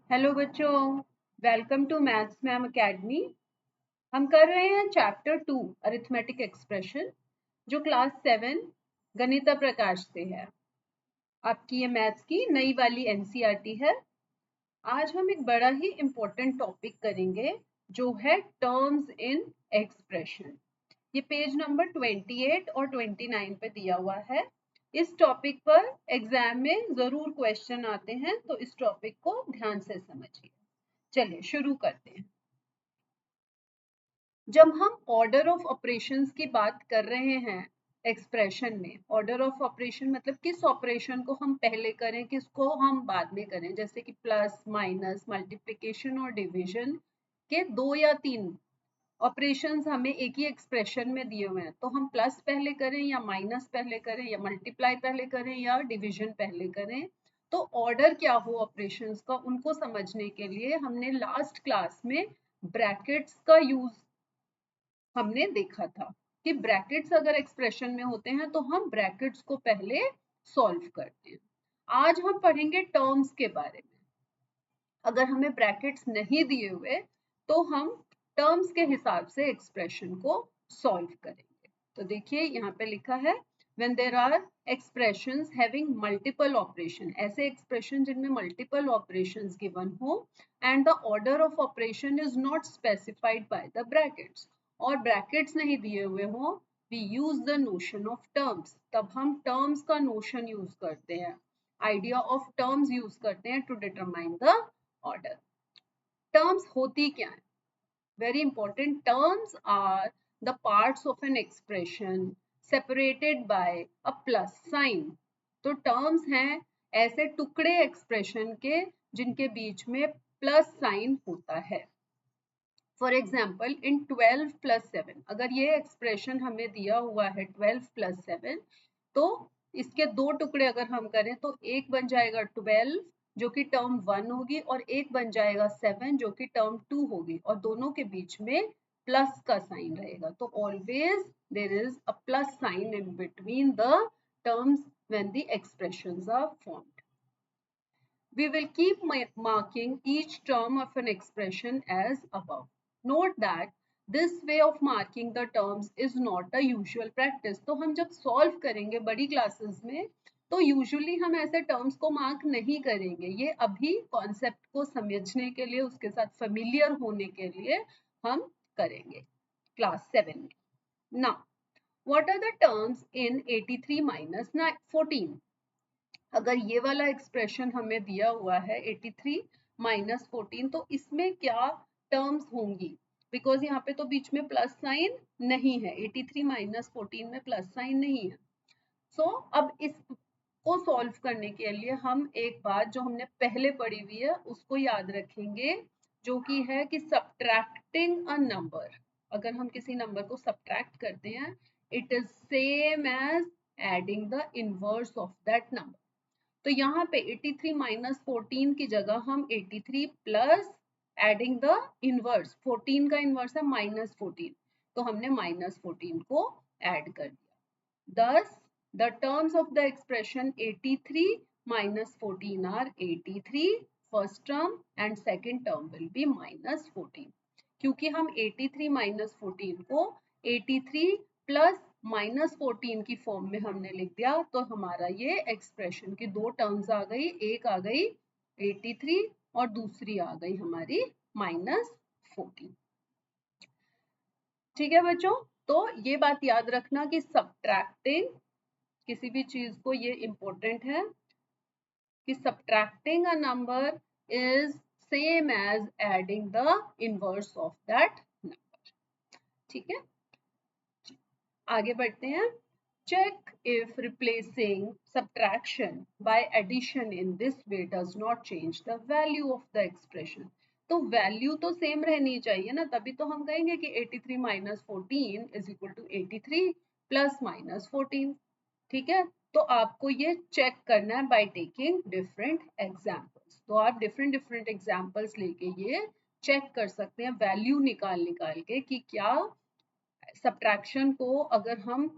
Hello बच्चों, welcome to maths ma'am academy. हम कर रहे हैं चैप्टर 2 अरिथमेटिक एक्सप्रेशन, जो क्लास 7 गणित प्रकाश से है। आपकी ये मैथ्स की नई वाली एनसीईआरटी है। आज हम एक बड़ा ही इम्पोर्टेंट टॉपिक करेंगे, जो है टर्म्स इन एक्सप्रेशन। ये पेज नंबर 28 और 29 पे दिया हुआ है। इस टॉपिक पर एग्जाम में जरूर क्वेश्चन आते हैं, तो इस टॉपिक को ध्यान से समझिए। चलिए शुरू करते हैं। जब हम ऑर्डर ऑफ ऑपरेशंस की बात कर रहे हैं एक्सप्रेशन में, ऑर्डर ऑफ ऑपरेशन मतलब किस ऑपरेशन को हम पहले करें, किसको हम बाद में करें। जैसे कि प्लस, माइनस, मल्टीप्लिकेशन और डिवीजन के 2 या 3 ऑपरेशंस हमें एक ही एक्सप्रेशन में दिए हुए हैं, तो हम प्लस पहले करें या माइनस पहले करें या मल्टीप्लाई पहले करें या डिवीजन पहले करें। तो ऑर्डर क्या हो ऑपरेशंस का, उनको समझने के लिए हमने लास्ट क्लास में ब्रैकेट्स का यूज हमने देखा था कि ब्रैकेट्स अगर एक्सप्रेशन में होते हैं तो हम ब्रैकेट्स को पहले सॉल्व करते हैं। आज हम पढ़ेंगे टर्म्स के बारे में। अगर हमें ब्रैकेट्स नहीं दिए हुए तो हम टर्म्स के हिसाब से एक्सप्रेशन को सॉल्व करेंगे। तो देखिए यहाँ पे लिखा है when there are expressions having multiple operation, ऐसे expression जिनमें multiple operations given हो and the order of operation is not specified by the brackets, और brackets नहीं दिए हुए हो, we use the notion of terms, तब हम terms का notion use करते हैं, idea of terms use करते हैं to determine the order। terms होती क्या है? Very important. Terms are the parts of an expression separated by a plus sign. तो terms हैं ऐसे टुकड़े expression के जिनके बीच में plus sign होता है। For example, in 12 plus 7, अगर ये expression हमें दिया हुआ है 12 plus 7, तो इसके दो टुकड़े अगर हम करें तो एक बन जाएगा 12 जो कि टर्म 1 होगी, और एक बन जाएगा 7 जो कि टर्म 2 होगी, और दोनों के बीच में प्लस का साइन रहेगा। तो always there is a plus sign in between the terms when the expressions are formed. We will keep marking each term of an expression as above. Note that this way of marking the terms is not a usual practice. तो हम जब solve करेंगे बड़ी classes में तो usually हम ऐसे terms को mark नहीं करेंगे। ये अभी concept को समझने के लिए, उसके साथ familiar होने के लिए हम करेंगे class 7 में। Now, what are the terms in 83 minus 14? अगर ये वाला एक्सप्रेशन हमें दिया हुआ है 83 माइनस 14, तो इसमें क्या टर्म्स होंगी? बिकॉज यहाँ पे तो बीच में प्लस साइन नहीं है, 83 माइनस 14 में प्लस साइन नहीं है। सो अब इसको सॉल्व करने के लिए हम एक बात जो हमने पहले पढ़ी हुई है उसको याद रखेंगे, जो कि है कि सब्ट्रैक्टिंग अ नंबर। अगर हम किसी नंबर को सब्ट्रैक्ट करते हैं, it is same as adding the inverse of that number. तो यहाँ पे 83 माइनस 14 की जगह हम 83 प्लस एडिंग द इनवर्स, 14 का इनवर्स है माइनस 14, तो हमने माइनस 14 को ऐड कर दिया। thus the terms of the expression 83 minus 14 are 83 first term and second term will be minus 14। क्योंकि हम 83 माइनस 14 को 83 प्लस माइनस 14 की फॉर्म में हमने लिख दिया, तो हमारा ये एक्सप्रेशन की दो टर्म्स आ गई, एक आ गई 83 और दूसरी आ गई हमारी माइनस 14। ठीक है बच्चों, तो ये बात याद रखना कि सब्ट्रैक्टिंग किसी भी चीज को, ये इंपॉर्टेंट है कि subtracting a number is same as adding the inverse of that number. ठीक है, आगे बढ़ते हैं। Check if replacing subtraction by addition in this way does not change the value of the expression। तो वैल्यू तो same रहनी चाहिए ना, तभी तो हम कहेंगे कि 83 minus 14 is equal to 83 plus minus 14। ठीक है, तो आपको ये चेक करना है बाय टेकिंग डिफरेंट एग्जांपल्स। तो आप डिफरेंट डिफरेंट एग्जांपल्स लेके ये चेक कर सकते हैं, वैल्यू निकाल निकाल के, कि क्या सब्ट्रैक्शन को अगर हम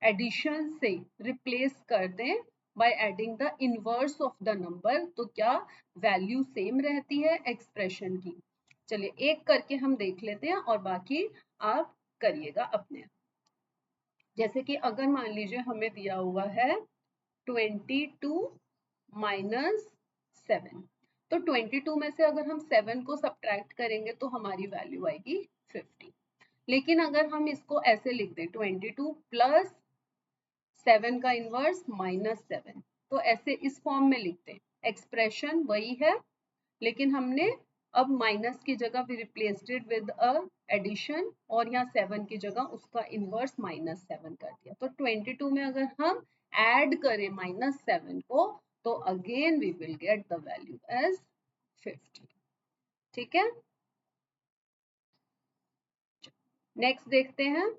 एडिशन से रिप्लेस कर दें by adding the inverse of the number, तो क्या वैल्यू सेम रहती है एक्सप्रेशन की। चलिए एक करके हम देख लेते हैं और बाकी आप करिएगा अपने। जैसे कि अगर मान लीजिए हमें दिया हुआ है 22 माइनस 7, तो 22 में से अगर हम 7 को सब्ट्रैक्ट करेंगे तो हमारी वैल्यू आएगी 50। लेकिन अगर हम इसको ऐसे लिख दें 22 प्लस 7 का इनवर्स माइनस 7, तो ऐसे इस फॉर्म में लिखते हैं, एक्सप्रेशन वही है लेकिन हमने अब माइनस की जगह भी replaced it with a addition और यहाँ 7 की जगह उसका इनवर्स माइनस 7 कर दिया। तो 22 में अगर हम ऐड करें माइनस 7 को तो again we will get the value as 50। ठीक है, नेक्स्ट देखते हैं,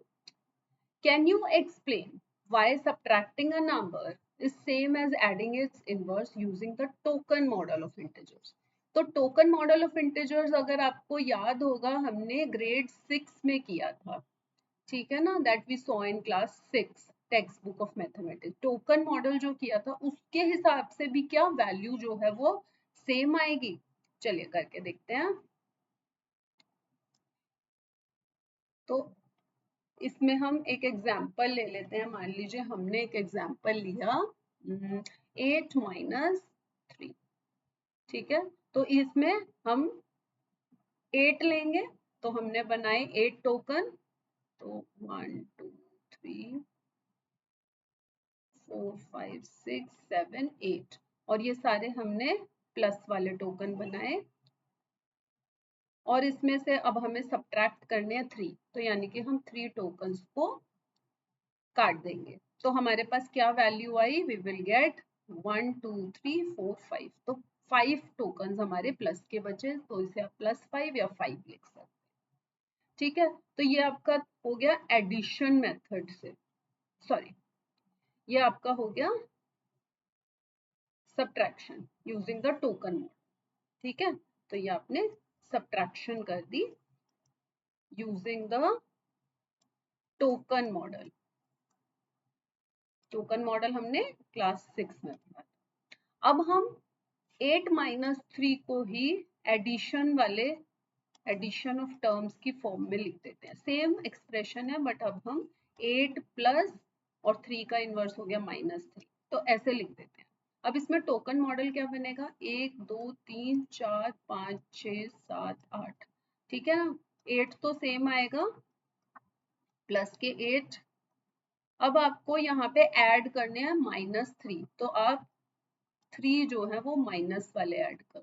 can you explain why subtracting a number is same as adding its inverse using the token model of integers। तो टोकन मॉडल ऑफ इंटीजर्स अगर आपको याद होगा हमने ग्रेड 6 में किया था, ठीक है ना, that we saw in class 6 text book of mathematics. Token model जो किया था उसके हिसाब से भी क्या वैल्यू जो है वो सेम आएगी। चलिए करके देखते हैं। तो इसमें हम एक एग्जाम्पल ले लेते हैं। मान लीजिए हमने एक एग्जाम्पल लिया 8 माइनस 3, ठीक है, तो इसमें हम 8 लेंगे, तो हमने बनाए 8 टोकन, तो 1 2 3 4 5 6 7 8 और ये सारे हमने प्लस वाले टोकन बनाए और इसमें से अब हमें सब्ट्रैक्ट करने हैं 3, तो यानी कि हम 3 टोकन्स को काट देंगे तो हमारे पास क्या वैल्यू आई, वी विल गेट 1 2 3 4 5। तो 5 टोकन्स हमारे प्लस के बचे, तो इसे आप +5 या 5 लिख सकते हैं। ठीक है, तो ये आपका हो गया एडिशन मेथड से, सॉरी ये आपका हो गया subtraction using the token mode. ठीक है, तो ये आपने सब्ट्रैक्शन कर दी using the token model. Token model हमने क्लास 6 में पढ़ा। अब हम 8 माइनस 3 को ही एडिशन वाले एडिशन ऑफ टर्म्स की फॉर्म में लिख देते हैं। सेम एक्सप्रेशन है बट अब हम 8 प्लस और 3 का इनवर्स हो गया -3, तो ऐसे लिख देते हैं। अब इसमें टोकन मॉडल क्या बनेगा, 1 2 3 4 5 6 7 8, ठीक है ना। 8 तो सेम आएगा प्लस के 8। अब आपको यहाँ पे ऐड करने हैं -3, तो आप 3 जो है वो माइनस वाले ऐड कर,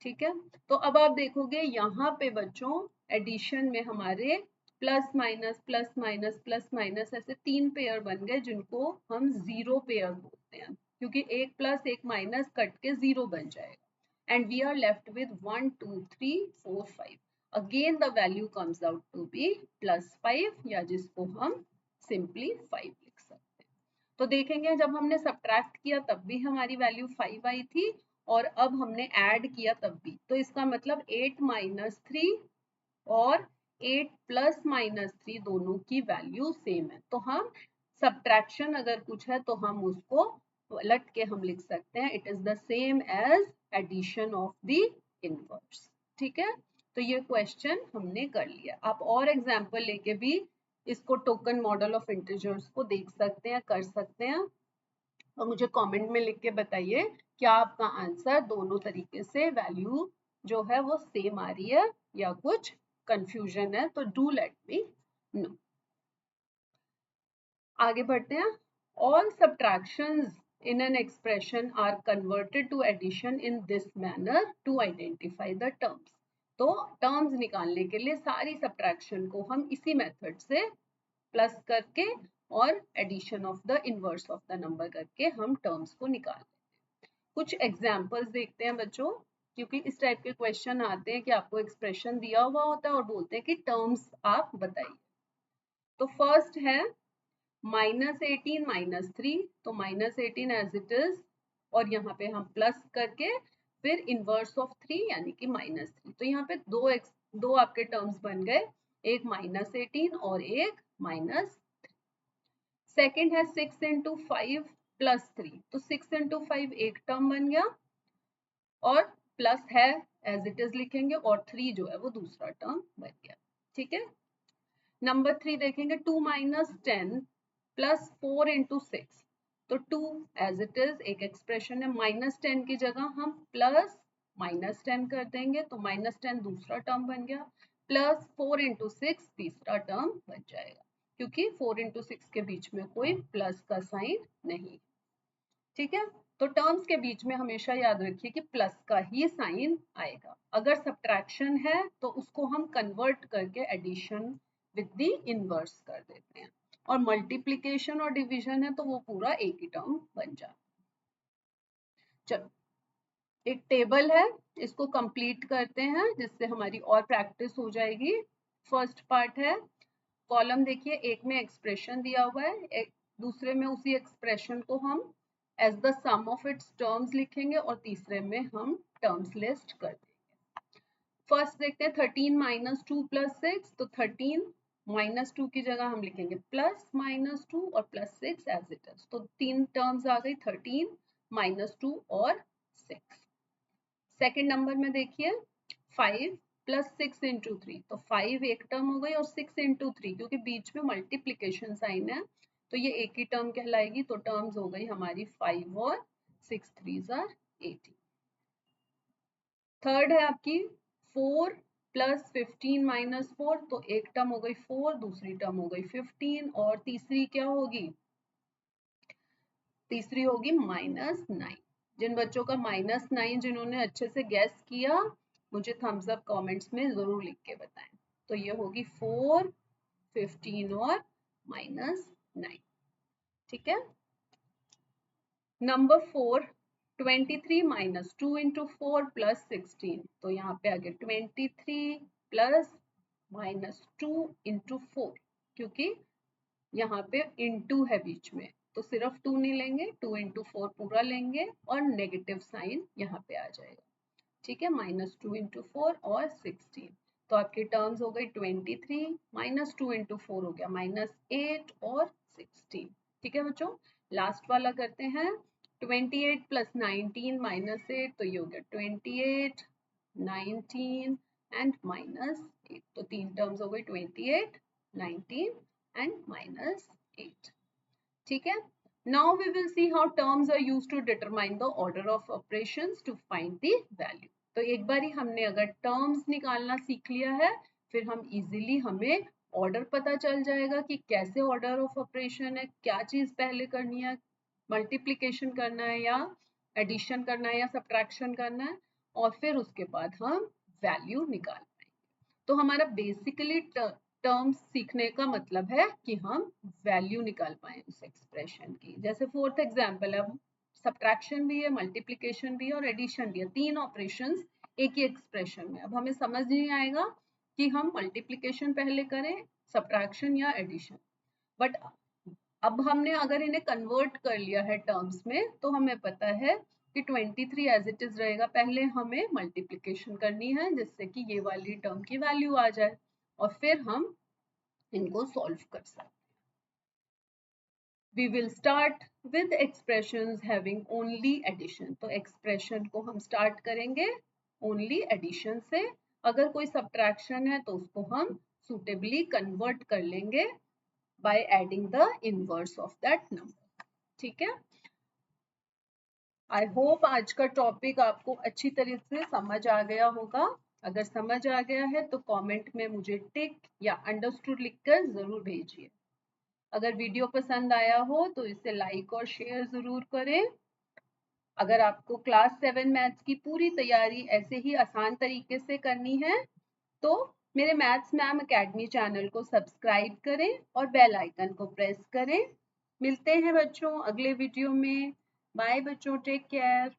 ठीक है। तो अब आप देखोगे यहाँ पे बच्चों एडिशन में हमारे plus minus plus minus plus minus ऐसे 3 पेयर बन गए जिनको हम जीरो पेयर बोलते हैं, क्योंकि एक प्लस एक माइनस कट के 0 बन जाएगा and we are left with 1 2 3 4 5। Again the value comes out to be +5 या जिसको हम सिंपली 5 लिख सकते हैं। तो देखेंगे जब हमने सब्ट्रैक्ट किया तब भी हमारी वैल्यू 5 आई थी और अब हमने ऐड किया तब भी, तो इसका मतलब 8 माइनस 3 और 8 प्लस -3 दोनों की वैल्यू सेम है। तो हम सब्ट्रैक्शन अगर कुछ है तो हम उसको पलट के हम लिख सकते हैं, it is the same as addition of the inverse. ठीक है, तो ये क्वेश्चन हमने कर लिया। आप और एग्जाम्पल लेके भी इसको टोकन मॉडल ऑफ इंटीजर्स को देख सकते हैं, कर सकते हैं और मुझे कमेंट में लिख के बताइए क्या आपका आंसर दोनों तरीके से वैल्यू जो है वो सेम आ रही है या कुछ कंफ्यूजन है, तो डू लेट मी नो। आगे बढ़ते हैं। All subtractions in an expression are converted to addition in this manner to identify the terms। तो टर्म्स निकालने के लिए सारी सब्ट्रैक्शन को हम इसी मेथड से प्लस करके और addition of the inverse of the number करके हम टर्म्स को निकाल लेते हैं। कुछ एग्जांपल्स देखते हैं बच्चों, क्योंकि इस टाइप के क्वेश्चन आते हैं कि आपको एक्सप्रेशन दिया हुआ होता है और बोलते हैं कि टर्म्स आप बताइए। तो फर्स्ट है -18 -3, तो -18 एज इट इज और यहाँ पे हम प्लस करके फिर इनवर्स ऑफ 3 यानी कि -3। तो यहाँ पे दो आपके टर्म्स बन गए, एक -18 और एक -3। सेकेंड है 6 × 5 प्लस 3, तो 6 इंटू 5 एक टर्म बन गया और प्लस है एज इट इज लिखेंगे और 3 जो है वो दूसरा टर्म बन गया। ठीक है, नंबर 3 देखेंगे 2 माइनस 10 प्लस 4 इंटू 6, तो 2 एज इट इज एक एक्सप्रेशन है, माइनस 10 की जगह हम प्लस माइनस 10 कर देंगे तो माइनस 10 दूसरा टर्म बन गया, प्लस 4 इंटू 6 तीसरा टर्म बन जाएगा, क्योंकि 4 इंटू 6 के बीच में कोई प्लस का साइन नहीं। ठीक है, तो टर्म्स के बीच में हमेशा याद रखिए कि प्लस का ही साइन आएगा। अगर सब्ट्रैक्शन है तो उसको हम कन्वर्ट करके एडिशन विद द इनवर्स कर देते हैं, और मल्टीप्लिकेशन और डिवीजन है तो वो पूरा एक ही टर्म बन जाता है। चलो, एक टेबल है, इसको कंप्लीट करते हैं जिससे हमारी और प्रैक्टिस हो जाएगी। फर्स्ट पार्ट है, कॉलम देखिए, एक में एक्सप्रेशन दिया हुआ है, एक दूसरे में उसी एक्सप्रेशन को हम as the sum of its terms लिखेंगे और तीसरे में हम टर्म्स लिस्ट कर देंगे। फर्स्ट देखते हैं 13 माइनस 2 प्लस 6, तो 13 माइनस 2 की जगह हम लिखेंगे प्लस माइनस 2 और प्लस 6 एज इट इज, तो तीन टर्म्स आ गई 13 माइनस 2 और 6। सेकेंड नंबर में देखिए 5 प्लस 6 इंटू 3, तो 5 एक टर्म हो गई और 6 इंटू 3 क्योंकि बीच में मल्टीप्लीकेशन साइन है तो ये एक ही टर्म कहलाएगी, तो टर्म्स हो गई हमारी 5 और 6 3s आर 18। थर्ड है आपकी 4 प्लस 15 माइनस 4, तो एक टर्म हो गई 4, दूसरी टर्म हो गई 15 और तीसरी क्या होगी, तीसरी होगी -9। जिन बच्चों का -9 जिन्होंने अच्छे से गैस किया मुझे थम्स अप कमेंट्स में जरूर लिख के बताएं। तो ये होगी 4, 15 और -9। ठीक है, नंबर 4 23 माइनस 2 इंटू 4 प्लस 16, तो यहाँ पे आ गया 23 प्लस -2 इंटू 4, क्योंकि यहाँ पे इंटू है बीच में तो सिर्फ 2 नहीं लेंगे, 2 इंटू 4 पूरा लेंगे और नेगेटिव साइन यहाँ पे आ जाएगा। ठीक है, -2 इंटू 4 और 16, तो आपकी टर्म्स हो गई 23 माइनस 2 इंटू 4 हो गया -8 और 16। ठीक है बच्चों, लास्ट वाला करते हैं 28 प्लस 19 माइनस 8, तो ये हो गया 28 19 एंड -8, तो तीन टर्म्स हो गई 28 19 and -8. ठीक है, now we will see how terms are used to determine the order of operations to find the value. तो एक बारी हमने अगर टर्म्स निकालना सीख लिया है फिर हम इजीली हमें ऑर्डर पता चल जाएगा कि कैसे ऑर्डर ऑफ ऑपरेशन है, क्या चीज पहले करनी है, मल्टीप्लिकेशन करना है या एडिशन करना है या सब्ट्रैक्शन करना है, और फिर उसके बाद हम वैल्यू निकाल पाएंगे। तो हमारा बेसिकली टर्म्स सीखने का मतलब है कि हम वैल्यू निकाल पाए उस एक्सप्रेशन की। जैसे फोर्थ एग्जांपल है, सब्ट्रैक्शन भी है, मल्टीप्लिकेशन भी है और एडिशन भी है, तीन ऑपरेशंस एक ही एक्सप्रेशन में। अब हमें समझ नहीं आएगा कि हम मल्टीप्लिकेशन पहले करें, सब्ट्रैक्शन या एडिशन, बट अब हमने अगर इन्हें कन्वर्ट कर लिया है टर्म्स में तो हमें पता है कि 23 एज इट इज रहेगा, पहले हमें मल्टीप्लिकेशन करनी है जिससे कि ये वाली टर्म की वैल्यू आ जाए और फिर हम इनको सॉल्व कर सकते हैं। We will start with expressions having only addition, तो एक्सप्रेशन को हम स्टार्ट करेंगे only addition से। अगर कोई सब्ट्रैक्शन है तो उसको हम suitably कन्वर्ट कर लेंगे by adding the inverse of that number। ठीक है, आई होप आज का टॉपिक आपको अच्छी तरह से समझ आ गया होगा। अगर समझ आ गया है तो कमेंट में मुझे टिक या अंडरस्टूड लिखकर जरूर भेजिए। अगर वीडियो पसंद आया हो तो इसे लाइक और शेयर जरूर करें। अगर आपको क्लास 7 मैथ्स की पूरी तैयारी ऐसे ही आसान तरीके से करनी है तो मेरे मैथ्स मैम अकेडमी चैनल को सब्सक्राइब करें और बेल आइकन को प्रेस करें। मिलते हैं बच्चों अगले वीडियो में। बाय बच्चों, टेक केयर।